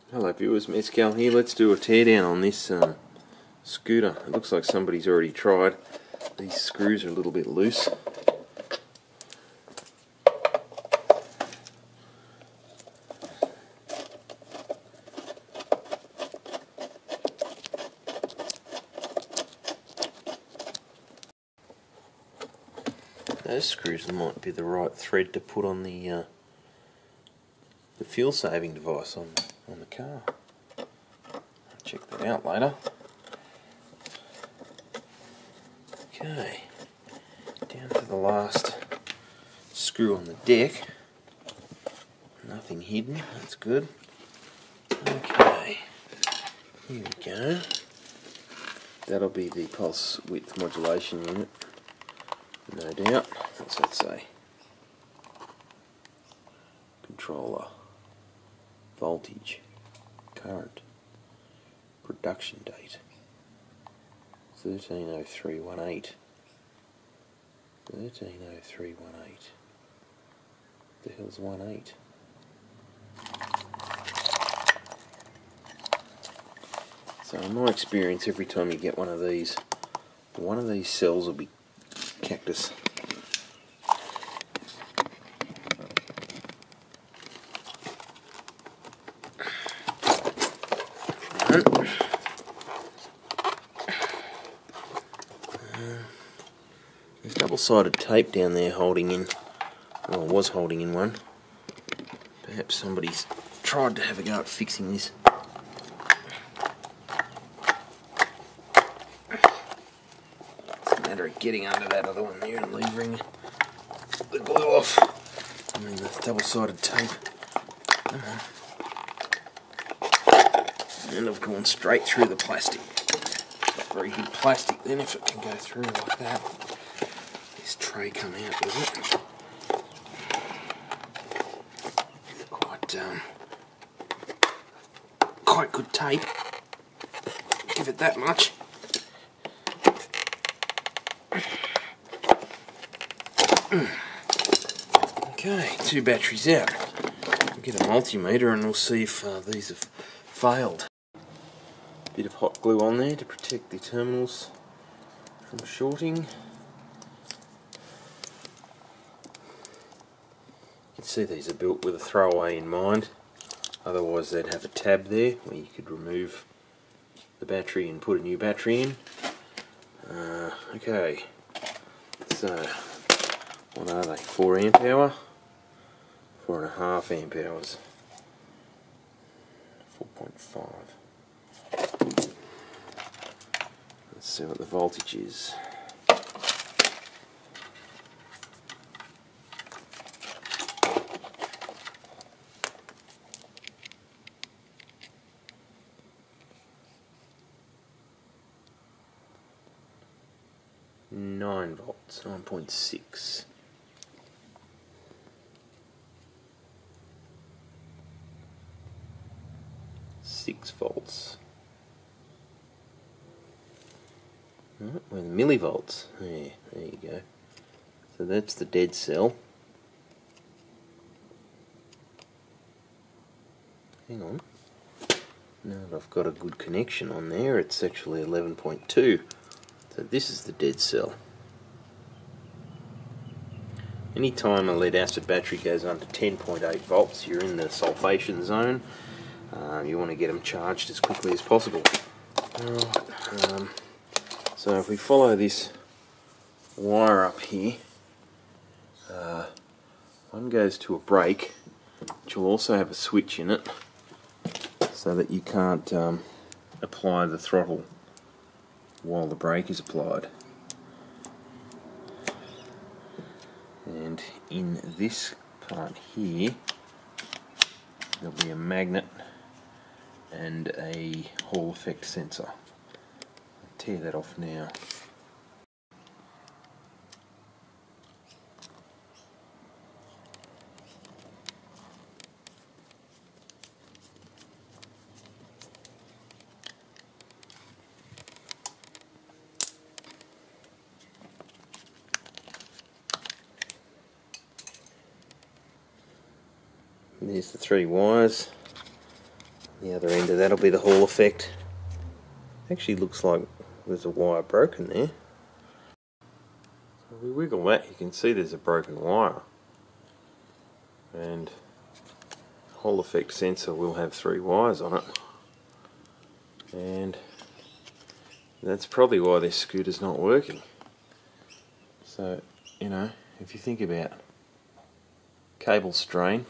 Hello viewers, Mescal here. Let's do a teardown on this scooter. It looks like somebody's already tried. These screws are a little bit loose. Those screws might be the right thread to put on the fuel saving device on the car. I'll check that out later. Okay, down to the last screw on the deck. Nothing hidden, that's good. Okay, here we go. That'll be the pulse width modulation unit, no doubt. What's that say? Controller, voltage, current, production date, 130318. 130318. The hell's 18? So in my experience, every time you get one of these cells will be cactus. There's double-sided tape down there holding in, well, was holding in one. Perhaps somebody's tried to have a go at fixing this. It's a matter of getting under that other one there and levering the glue off. I mean the double-sided tape. Come on. And I've gone straight through the plastic. Not very good plastic then if it can go through like that. This tray come out, does it? Quite good tape. Give it that much. Okay, 2 batteries out. We'll get a multimeter and we'll see if these have failed. Bit of hot glue on there to protect the terminals from shorting. You can see these are built with a throwaway in mind, otherwise they'd have a tab there where you could remove the battery and put a new battery in. Okay, so what are they? 4 amp hour, 4.5 amp hours, 4.5. Let's see what the voltage is. Volts, 9.6. Volts. Right, where the millivolts? There you go. So that's the dead cell. Hang on. Now that I've got a good connection on there, it's actually 11.2. So this is the dead cell. Anytime a lead acid battery goes under 10.8 volts, you're in the sulfation zone. You want to get them charged as quickly as possible. Alright, so if we follow this wire up here, one goes to a brake, which will also have a switch in it, so that you can't apply the throttle while the brake is applied. And in this part here, there'll be a magnet and a Hall effect sensor. I'll tear that off now. There's the 3 wires. The other end of that'll be the Hall effect. Actually looks like there's a wire broken there. So if we wiggle that, you can see there's a broken wire. And Hall effect sensor will have 3 wires on it. And that's probably why this scooter's not working. So, you know, if you think about cable strain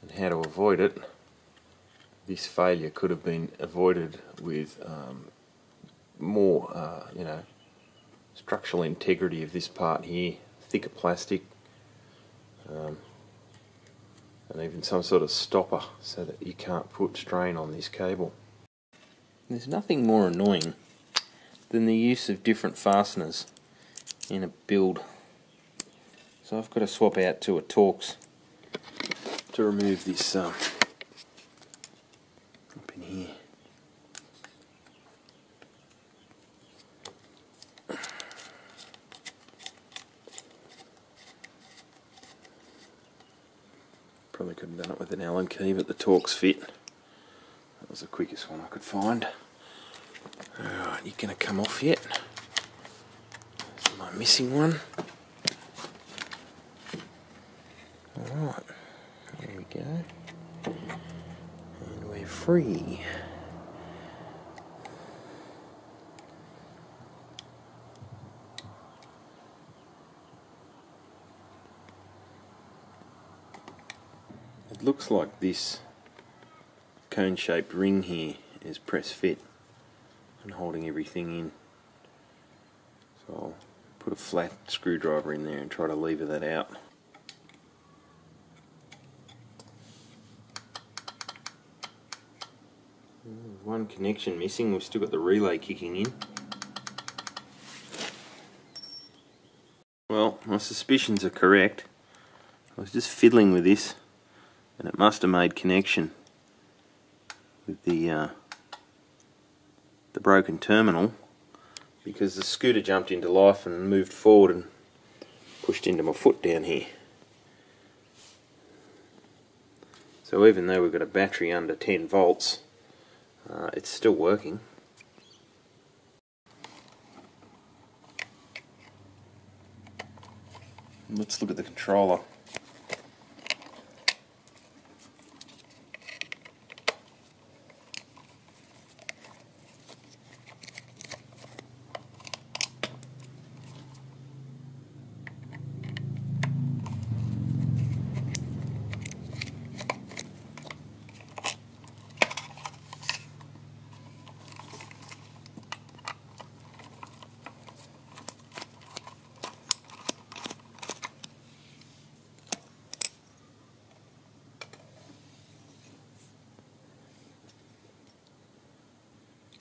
and how to avoid it, this failure could have been avoided with more, you know, structural integrity of this part here, thicker plastic, and even some sort of stopper so that you can't put strain on this cable. There's nothing more annoying than the use of different fasteners in a build. So I've got to swap out to a Torx to remove this up in here. Probably could have done it with an Allen key, but the Torx fit. That was the quickest one I could find. Alright, you're going to come off yet? There's my missing one. Alright, there we go. And we're free. It looks like this cone-shaped ring here is press fit and holding everything in. So I'll put a flat screwdriver in there and try to lever that out. One connection missing, we've still got the relay kicking in. Well, my suspicions are correct. I was just fiddling with this and it must have made connection with the broken terminal, because the scooter jumped into life and moved forward and pushed into my foot down here. So even though we've got a battery under 10 volts, it's still working. Let's look at the controller.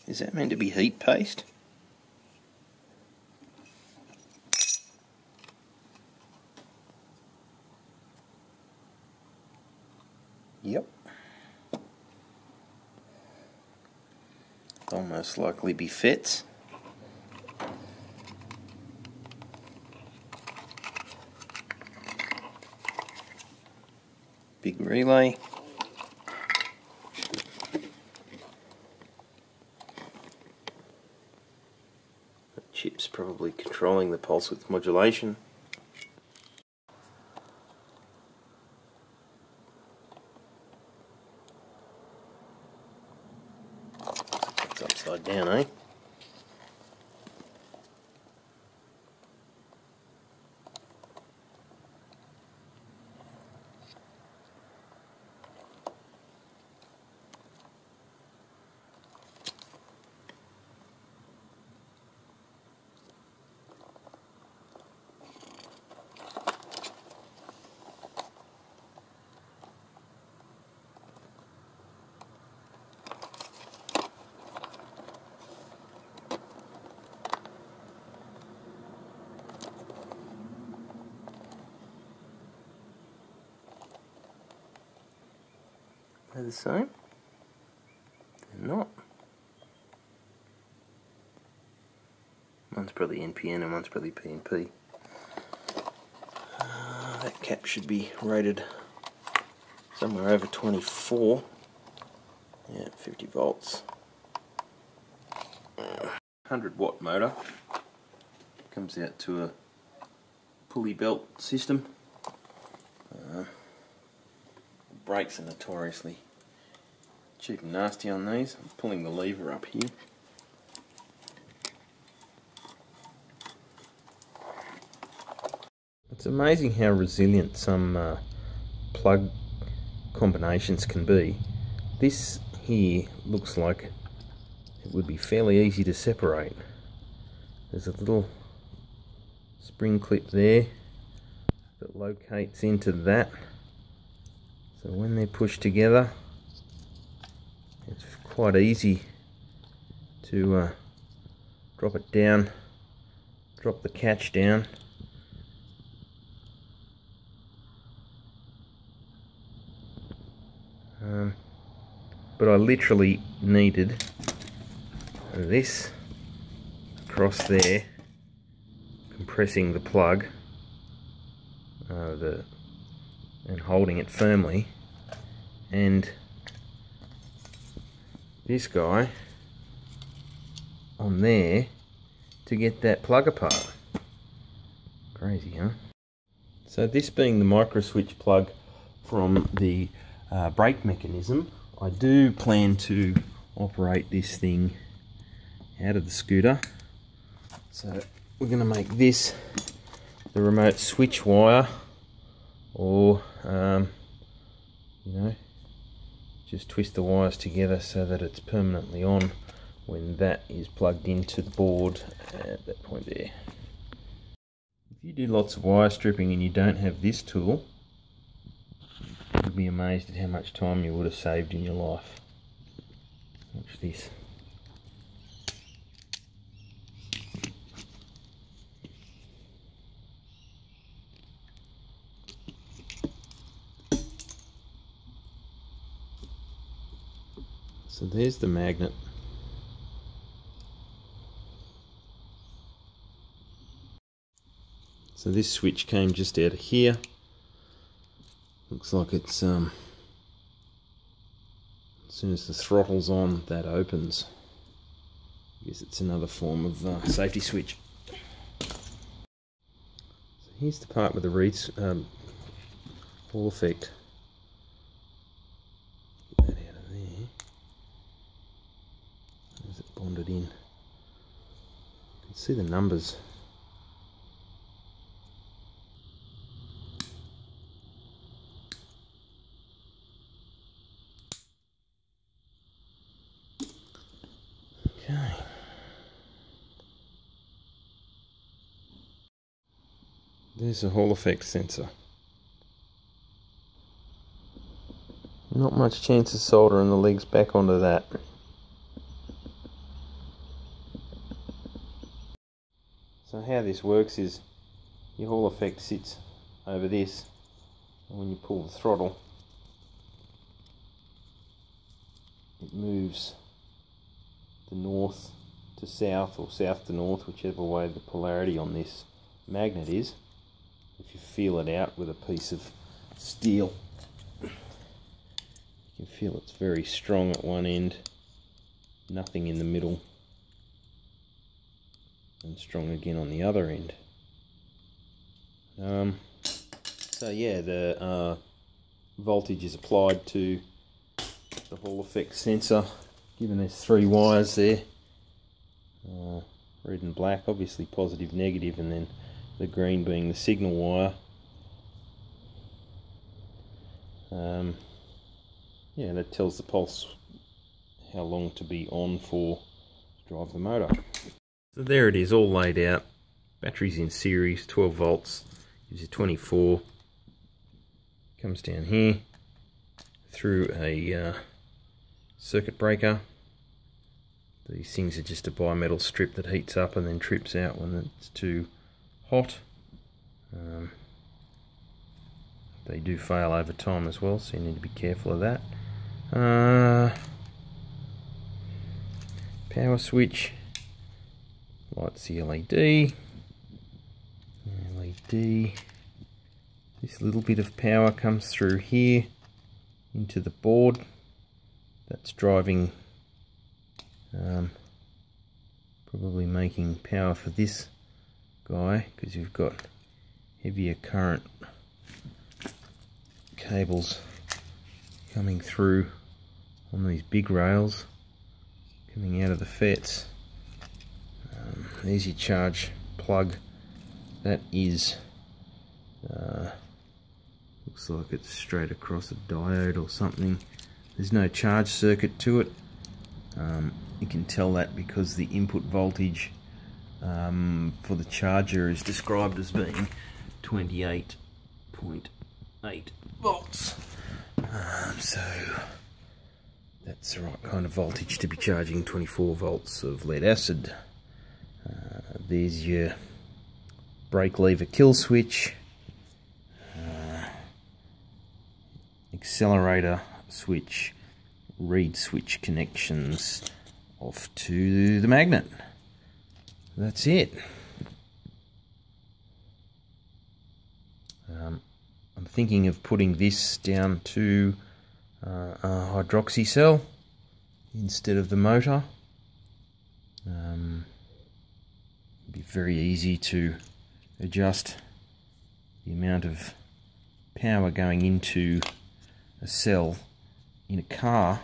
Is that meant to be heat paste? Yep. They'll most likely be fits. Big relay. Chip's probably controlling the pulse width modulation. It's upside down, eh? They're the same? They're not. One's probably NPN and one's probably PNP. That cap should be rated somewhere over 24. Yeah, 50 volts. 100-watt motor. Comes out to a pulley belt system. Brakes are notoriously cheap and nasty on these. I'm pulling the lever up here. It's amazing how resilient some plug combinations can be. This here looks like it would be fairly easy to separate. There's a little spring clip there that locates into that. So when they're pushed together, it's quite easy to drop it down, drop the catch down. But I literally needed this across there, compressing the plug and holding it firmly, and this guy on there to get that plug apart. Crazy, huh? So this being the micro switch plug from the brake mechanism, I do plan to operate this thing out of the scooter. So we're going to make this the remote switch wire, or you know, just twist the wires together so that it's permanently on when that is plugged into the board at that point there. If you do lots of wire stripping and you don't have this tool, you'd be amazed at how much time you would have saved in your life. Watch this. So there's the magnet. So this switch came just out of here. Looks like it's as soon as the throttle's on, that opens. I guess it's another form of safety switch. So here's the part with the Hall effect. Get that out of there. There's it bonded in. You can see the numbers. Okay. There's a Hall effect sensor. Not much chance of soldering the legs back onto that. So how this works is your Hall effect sits over this, and when you pull the throttle, it moves the north to south or south to north, whichever way the polarity on this magnet is. If you feel it out with a piece of steel, you can feel it's very strong at one end, nothing in the middle, and strong again on the other end. So yeah, the voltage is applied to the Hall effect sensor, given there's 3 wires there, red and black, obviously positive, negative, and then the green being the signal wire. Yeah, that tells the pulse how long to be on for to drive the motor. So there it is, all laid out. Batteries in series, 12 volts, gives you 24. Comes down here through a circuit breaker. These things are just a bimetal strip that heats up and then trips out when it's too hot. They do fail over time as well, so you need to be careful of that. Power switch, lights the LED. This little bit of power comes through here into the board that's driving, probably making power for this guy, because you've got heavier current cables coming through on these big rails coming out of the FETs. There's your charge plug. That is looks like it's straight across a diode or something. There's no charge circuit to it. You can tell that because the input voltage for the charger is described as being 28.8 volts. So that's the right kind of voltage to be charging 24 volts of lead acid. There's your brake lever kill switch, accelerator switch, reed switch connections off to the magnet. That's it. I'm thinking of putting this down to a hydroxy cell instead of the motor. It'd be very easy to adjust the amount of power going into a cell in a car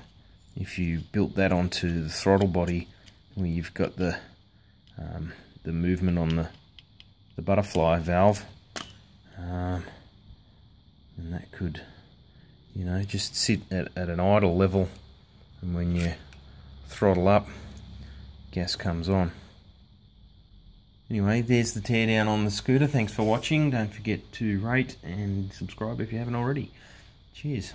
if you built that onto the throttle body, where you've got the movement on the butterfly valve, and that could, you know, just sit at an idle level, and when you throttle up, gas comes on. Anyway, there's the teardown on the scooter. Thanks for watching. Don't forget to rate and subscribe if you haven't already. Cheers.